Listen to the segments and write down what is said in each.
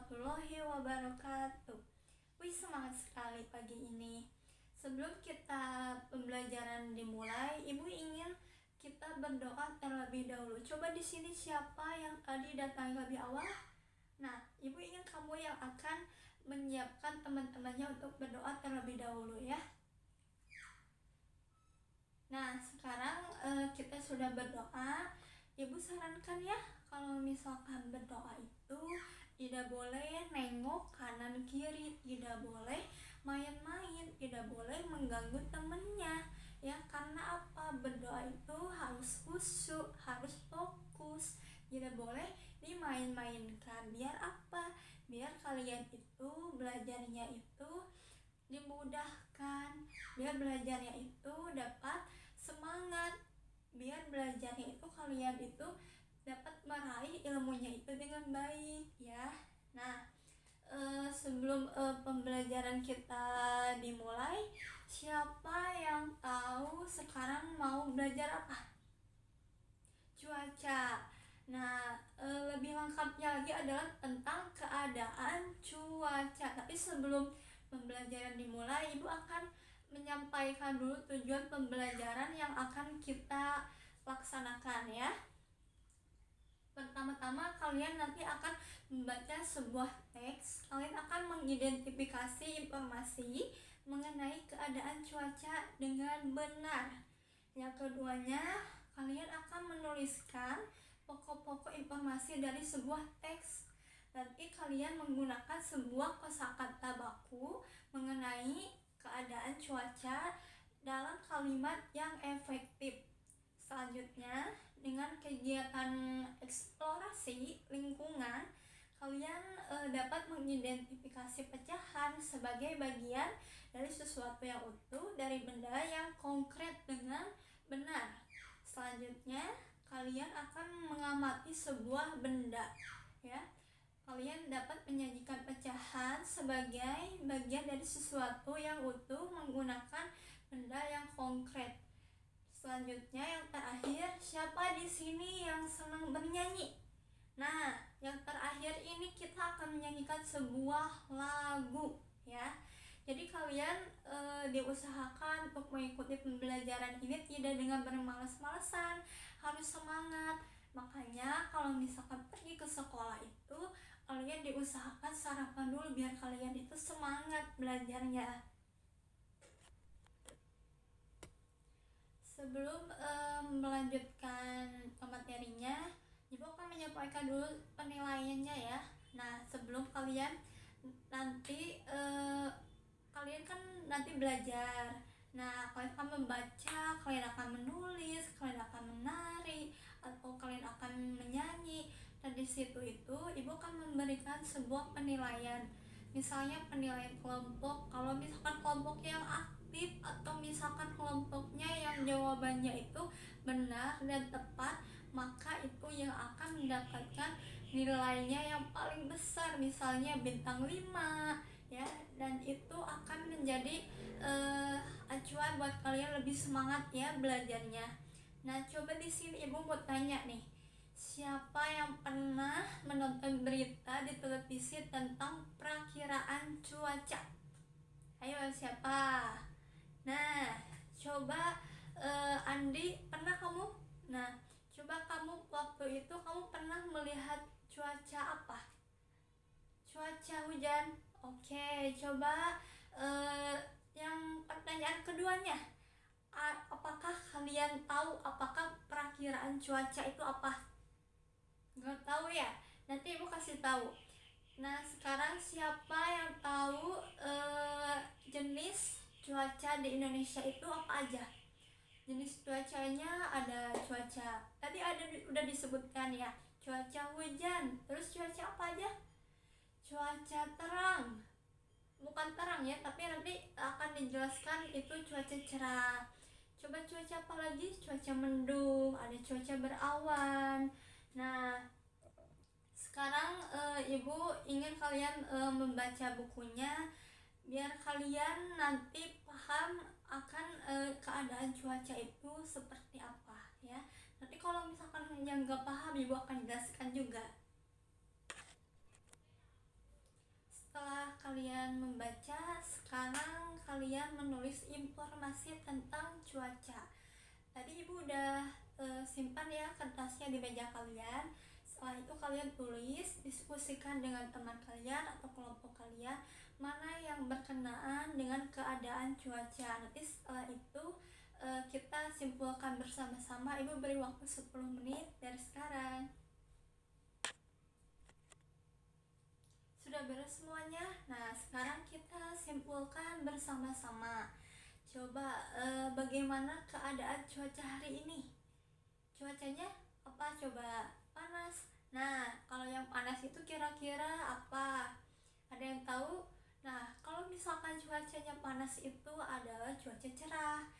warahmatullahi wabarakatuh. Wih, semangat sekali pagi ini. Sebelum kita pembelajaran dimulai, Ibu ingin kita berdoa terlebih dahulu. Coba di sini siapa yang tadi datang lebih awal? Nah, Ibu ingin kamu yang akan menyiapkan teman-temannya untuk berdoa terlebih dahulu ya. Nah, sekarang kita sudah berdoa. Ibu sarankan ya, kalau misalkan berdoa itu tidak boleh nengok kanan kiri, tidak boleh main-main, tidak boleh mengganggu temennya ya. Karena apa? Berdoa itu harus khusyuk, harus fokus, tidak boleh dimain-mainkan. Biar apa? Biar kalian itu belajarnya itu dimudahkan, biar belajarnya itu dapat semangat, biar belajarnya itu kalian itu dapat meraih ilmunya itu dengan baik ya. Nah, sebelum pembelajaran kita dimulai, siapa yang tahu sekarang mau belajar apa? Cuaca. Nah, lebih lengkapnya lagi adalah tentang keadaan cuaca. Tapi sebelum pembelajaran dimulai, Ibu akan menyampaikan dulu tujuan pembelajaran yang akan kita laksanakan ya. Pertama-tama kalian nanti akan membaca sebuah teks. Kalian akan mengidentifikasi informasi mengenai keadaan cuaca dengan benar. Yang keduanya, kalian akan menuliskan pokok-pokok informasi dari sebuah teks. Nanti kalian menggunakan sebuah kosakata baku mengenai keadaan cuaca dalam kalimat yang efektif. Selanjutnya, dengan kegiatan eksplorasi lingkungan, kalian dapat mengidentifikasi pecahan sebagai bagian dari sesuatu yang utuh dari benda yang konkret dengan benar. Selanjutnya, kalian akan mengamati sebuah benda ya. Kalian dapat menyajikan pecahan sebagai bagian dari sesuatu yang utuh menggunakan benda yang konkret. Selanjutnya yang terakhir, siapa di sini yang senang bernyanyi? Nah, yang terakhir ini kita akan menyanyikan sebuah lagu ya. Jadi kalian diusahakan untuk mengikuti pembelajaran ini tidak dengan bermalas-malasan, harus semangat. Makanya kalau misalkan pergi ke sekolah itu, kalian diusahakan sarapan dulu biar kalian itu semangat belajarnya. Sebelum melanjutkan materinya, Ibu akan menyampaikan dulu penilaiannya ya. Nah, sebelum kalian nanti kalian kan nanti belajar. Nah, kalian akan membaca, kalian akan menulis, kalian akan menari, atau kalian akan menyanyi. Dan di situ itu Ibu akan memberikan sebuah penilaian. Misalnya penilaian kelompok, kalau misalkan kelompok yang aktif atau misalkan kelompoknya yang jawabannya itu benar dan tepat, maka itu yang akan mendapatkan nilainya yang paling besar, misalnya bintang 5 ya, dan itu akan menjadi acuan buat kalian lebih semangat ya belajarnya. Nah, coba di sini Ibu mau tanya nih, siapa yang pernah menonton berita di televisi tentang perakiraan cuaca? Ayo, siapa? Nah, coba Andi, pernah kamu? Nah, coba kamu waktu itu kamu pernah melihat cuaca apa? Cuaca hujan. Oke, coba yang pertanyaan keduanya, apakah kalian tahu apakah perakiraan cuaca itu apa? Nggak tahu ya? Nanti Ibu kasih tahu. Nah, sekarang siapa yang tahu jenis cuaca di Indonesia itu apa aja? Jenis cuacanya ada cuaca, tadi udah disebutkan ya, cuaca hujan. Terus cuaca apa aja? Cuaca terang, bukan terang ya, tapi nanti akan dijelaskan itu cuaca cerah. Coba cuaca apa lagi? Cuaca mendung, ada cuaca berawan. Nah, sekarang Ibu ingin kalian membaca bukunya biar kalian nanti paham akan keadaan cuaca itu seperti apa ya. Nanti kalau misalkan yang nggak paham, Ibu akan jelaskan juga. kalian membaca, sekarang kalian menulis informasi tentang cuaca. Tadi ibu udah simpan ya kertasnya di meja kalian. Setelah itu kalian tulis, diskusikan dengan teman kalian atau kelompok kalian mana yang berkenaan dengan keadaan cuaca. Nanti setelah itu kita simpulkan bersama-sama. Ibu beri waktu 10 menit dari sekarang. Sudah beres semuanya? Nah, sekarang kita simpulkan bersama-sama. Coba bagaimana keadaan cuaca hari ini? Cuacanya apa coba? Panas. Nah, kalau yang panas itu kira-kira apa? Ada yang tahu? Nah, kalau misalkan cuacanya panas itu adalah cuaca cerah.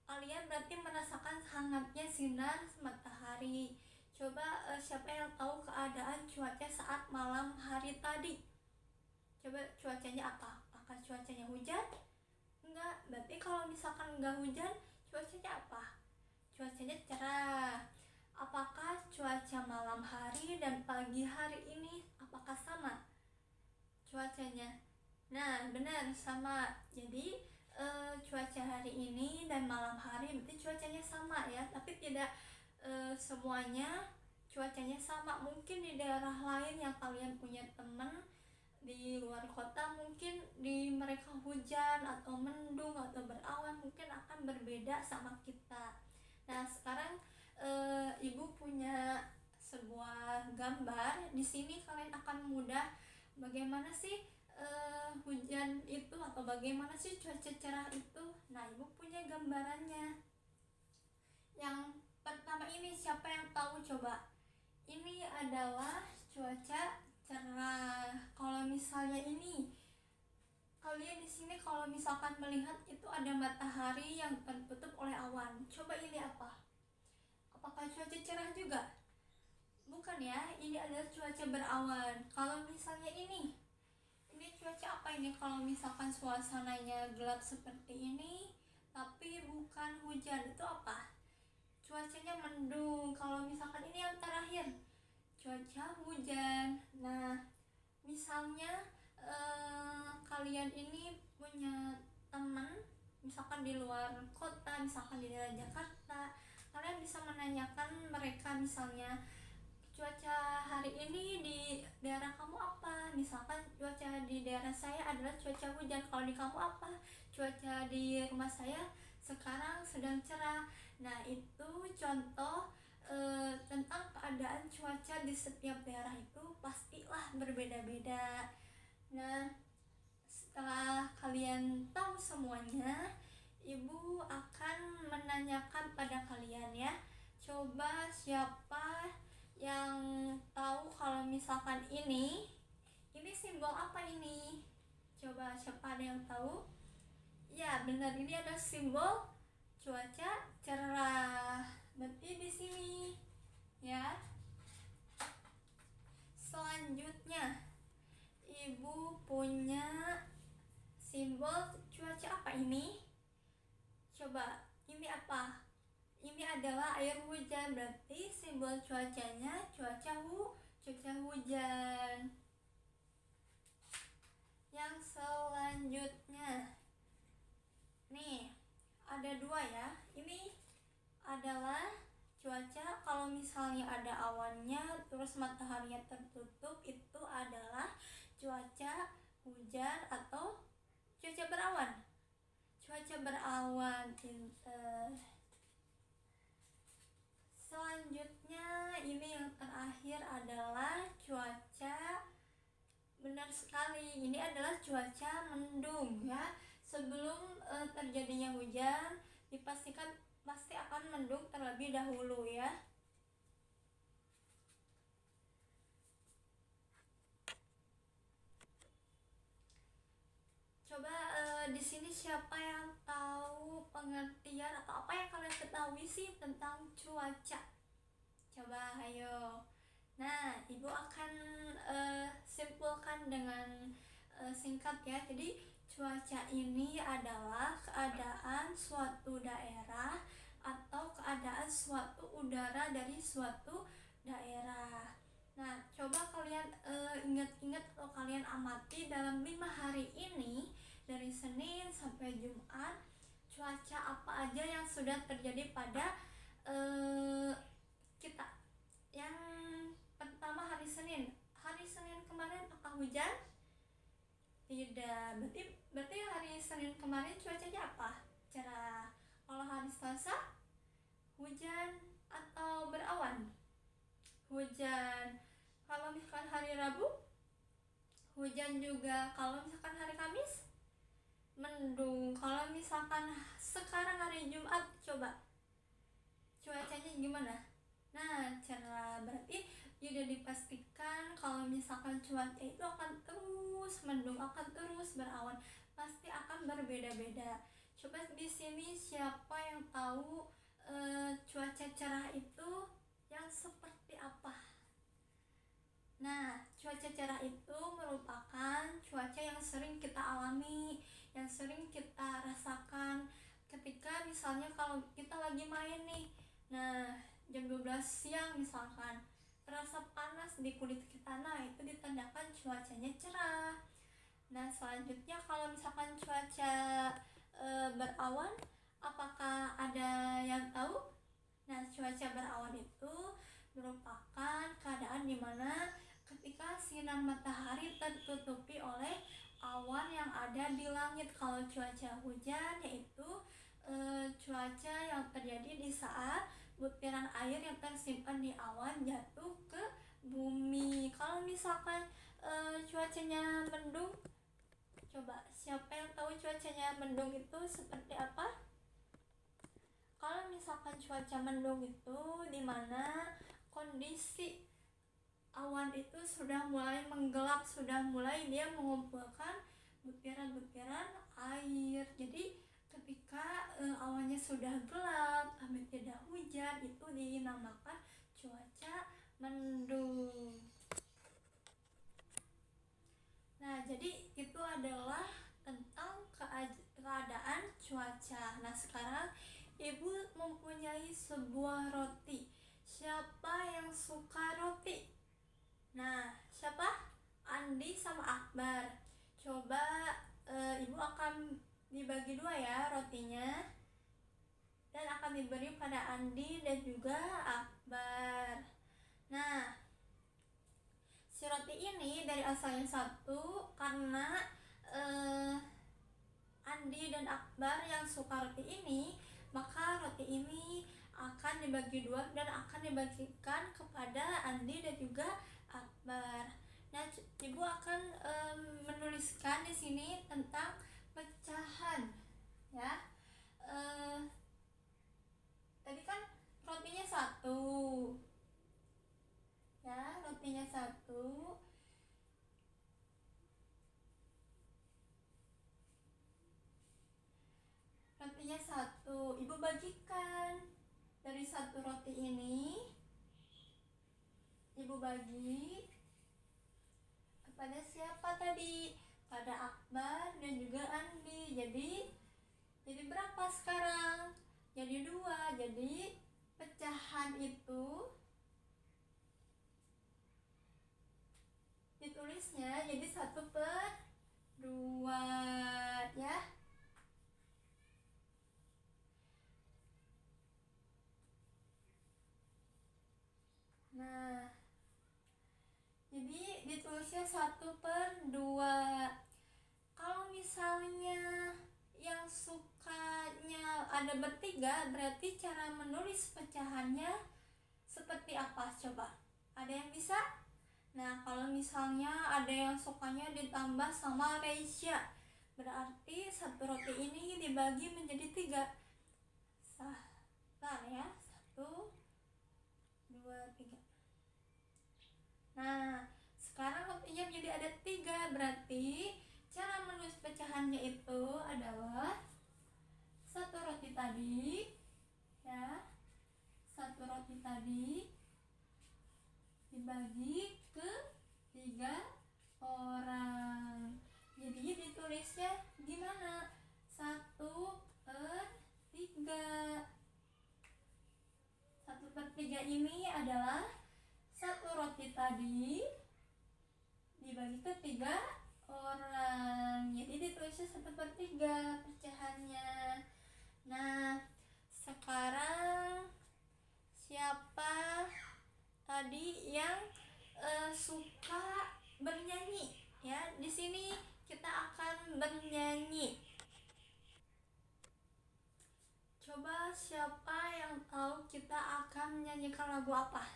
Kalian berarti merasakan hangatnya sinar matahari. Coba siapa yang tahu keadaan cuaca saat malam hari tadi? Coba cuacanya apa? Apakah cuacanya hujan? Enggak. Berarti kalau misalkan enggak hujan, cuacanya apa? Cuacanya cerah. Apakah cuaca malam hari dan pagi hari ini apakah sama cuacanya? Nah, benar sama. Jadi cuaca hari ini dan malam hari berarti cuacanya sama ya, tapi tidak semuanya cuacanya sama. Mungkin di daerah lain yang kalian punya teman di luar kota, mungkin di mereka hujan atau mendung atau berawan, mungkin akan berbeda sama kita. Nah, sekarang ibu punya sebuah gambar. Di sini kalian akan mudah bagaimana sih hujan itu atau bagaimana sih cuaca cerah itu. Nah, ibu punya gambarannya. Yang pertama ini siapa yang tahu coba? Ini adalah cuaca cerah. Kalau misalnya ini kalian di sini kalau misalkan melihat itu ada matahari yang tertutup oleh awan. Coba ini apa? Apakah cuaca cerah juga? Bukan ya, ini adalah cuaca berawan. Kalau misalnya ini cuaca apa ini? Kalau misalkan suasananya gelap seperti ini tapi bukan hujan, itu apa? Cuacanya mendung. Kalau misalkan ini yang terakhir, cuaca hujan. Nah, misalnya kalian ini punya teman misalkan di luar kota, misalkan di daerah Jakarta, kalian bisa menanyakan mereka misalnya, cuaca hari ini di daerah kamu apa? Misalkan cuaca di daerah saya adalah cuaca hujan. Kalau di kamu apa? Cuaca di rumah saya sekarang sedang cerah. Nah, itu contoh tentang keadaan cuaca di setiap daerah itu pastilah berbeda-beda. Nah, setelah kalian tahu semuanya, ibu akan menanyakan pada kalian ya. Coba siapa yang tahu kalau misalkan ini simbol apa ini? Coba siapa ada yang tahu? Ya, benar, ini ada simbol cuaca cerah. Berarti di sini ya. Selanjutnya, ibu punya simbol cuaca apa ini? Coba, ini apa? Ini adalah air hujan, berarti simbol cuacanya cuaca hujan. Yang selanjutnya, nih ada dua ya. Ini adalah cuaca kalau misalnya ada awannya terus mataharinya tertutup, itu adalah cuaca hujan atau cuaca berawan. Cuaca berawan, pinter. Selanjutnya, ini yang terakhir adalah cuaca, benar sekali, ini adalah cuaca mendung ya. Sebelum terjadinya hujan, dipastikan pasti akan mendung terlebih dahulu ya. Coba di sini siapa yang tahu pengertian atau apa yang kalian ketahui sih tentang cuaca? Coba ayo. Nah, ibu akan simpulkan dengan singkat ya. Jadi cuaca ini adalah keadaan suatu daerah atau keadaan suatu udara dari suatu daerah. Nah, coba kalian ingat ingat-ingat atau kalian amati dalam 5 hari ini, dari Senin sampai Jumat, cuaca apa aja yang sudah terjadi pada kita. Yang pertama hari Senin kemarin apakah hujan? Tidak. Berarti hari Senin kemarin cuacanya apa? Cerah. Kalau hari Selasa hujan atau berawan? Hujan. Kalau misalkan hari Rabu hujan juga. Kalau misalkan hari Kamis mendung. Kalau misalkan sekarang hari Jumat, coba cuacanya gimana? Nah, cerah. Berarti sudah dipastikan kalau misalkan cuaca itu akan terus mendung, akan terus berawan, pasti akan berbeda-beda. Coba di sini siapa yang tahu cuaca cerah itu yang seperti apa? Nah, cuaca cerah itu merupakan cuaca yang sering kita alami, yang sering kita rasakan ketika misalnya kalau kita lagi main nih. Nah, jam 12 siang misalkan, terasa panas di kulit kita, nah itu ditandakan cuacanya cerah. Nah, selanjutnya kalau misalkan cuaca berawan, apakah ada yang tahu? Nah, cuaca berawan itu merupakan keadaan dimana ketika sinar matahari tertutupi oleh awan yang ada di langit. Kalau cuaca hujan yaitu cuaca yang terjadi di saat butiran air yang tersimpan di awan jatuh ke bumi. Kalau misalkan cuacanya mendung, coba siapa yang tahu cuacanya mendung itu seperti apa? Kalau misalkan cuaca mendung itu dimana kondisi awan itu sudah mulai menggelap, sudah mulai dia mengumpulkan butiran-butiran air. Jadi ketika awannya sudah gelap tapi tidak hujan, itu dinamakan cuaca mendung. Nah, jadi itu adalah tentang keadaan cuaca. Nah, sekarang Ibu mempunyai sebuah roti. Siapa yang suka roti? Nah, siapa? Andi sama Akbar. Coba Ibu akan dibagi dua ya rotinya, dan akan diberi pada Andi dan juga Akbar. Nah, si roti ini dari asalnya satu karena Andi dan Akbar yang suka roti ini, maka roti ini akan dibagi dua dan akan dibagikan kepada Andi dan juga Akbar. Nah, Ibu akan menuliskan di sini tentang pecahan, ya. Tadi kan rotinya satu, ya, rotinya satu. Rotinya satu, Ibu bagikan. Dari satu roti ini Ibu bagi kepada siapa tadi? Pada Akbar dan juga Andi. Jadi berapa sekarang? Jadi 2. Jadi pecahan itu ditulisnya jadi 1/2, ya. Nah, jadi ditulisnya 1/2. Kalau misalnya yang sukanya ada bertiga, berarti cara menulis pecahannya seperti apa? Coba, ada yang bisa? Nah, kalau misalnya ada yang sukanya ditambah sama Reisha, berarti satu roti ini dibagi menjadi 3. Bentar ya, 1, 2, 3. Nah, sekarang rotinya menjadi ada 3, berarti cara menulis pecahannya itu adalah satu roti tadi, ya, satu roti tadi dibagi ke 3 orang. Jadi ditulisnya gimana? 1/3. 1/3 ini adalah satu roti tadi dibagi ke 3 orang, jadi ditulisnya seperti 3 pecahannya. Nah, sekarang siapa tadi yang suka bernyanyi ya? Di sini kita akan bernyanyi. Coba siapa yang tahu kita akan menyanyikan lagu apa?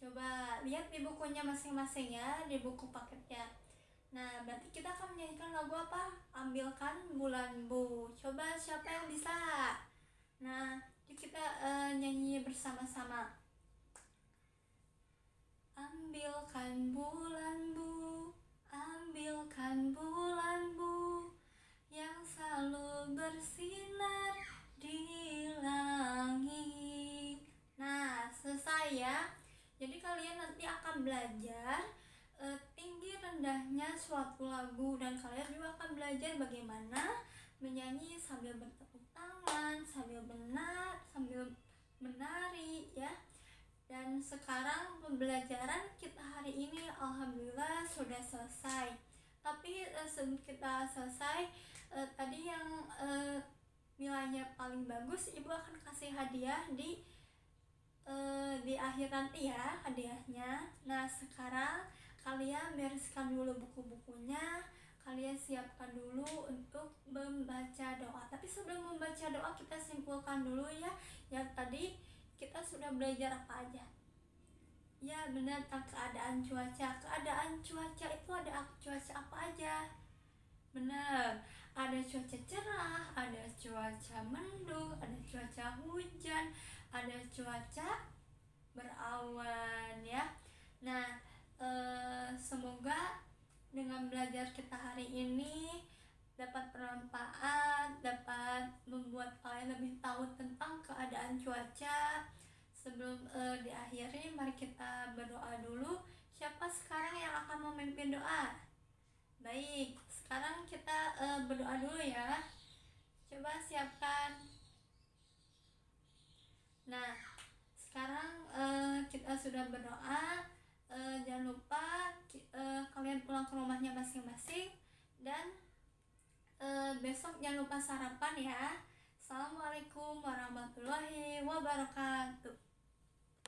Coba lihat di bukunya masing-masing ya, di buku paketnya. Nah, berarti kita akan menyanyikan lagu apa? Ambilkan Bulan Bu. Coba siapa yang bisa? Nah, yuk kita nyanyi bersama-sama. Ambilkan bulan Bu, ambilkan bulan Bu, yang selalu bersinar di langit. Nah, selesai ya. Jadi kalian nanti akan belajar tinggi rendahnya suatu lagu, dan kalian juga akan belajar bagaimana menyanyi sambil bertepuk tangan, sambil menari ya. Dan sekarang pembelajaran kita hari ini alhamdulillah sudah selesai. Tapi sebelum kita selesai, tadi yang nilainya paling bagus ibu akan kasih hadiah di akhir nanti ya, hadiahnya. Nah, sekarang kalian bereskan dulu buku-bukunya, kalian siapkan dulu untuk membaca doa. Tapi sebelum membaca doa, kita simpulkan dulu ya, yang tadi kita sudah belajar apa aja. Ya benar, tentang keadaan cuaca. Keadaan cuaca itu ada cuaca apa aja? Benar, ada cuaca cerah, ada cuaca mendung, ada cuaca hujan, ada cuaca berawan ya. Nah, semoga dengan belajar kita hari ini dapat bermanfaat, dapat membuat kalian lebih tahu tentang keadaan cuaca. Sebelum diakhiri, mari kita berdoa dulu. Siapa sekarang yang akan memimpin doa? Baik, sekarang kita berdoa dulu ya. Coba siapkan. Nah, sekarang kita sudah berdoa. Jangan lupa kalian pulang ke rumahnya masing-masing, dan besok jangan lupa sarapan ya. Assalamualaikum warahmatullahi wabarakatuh.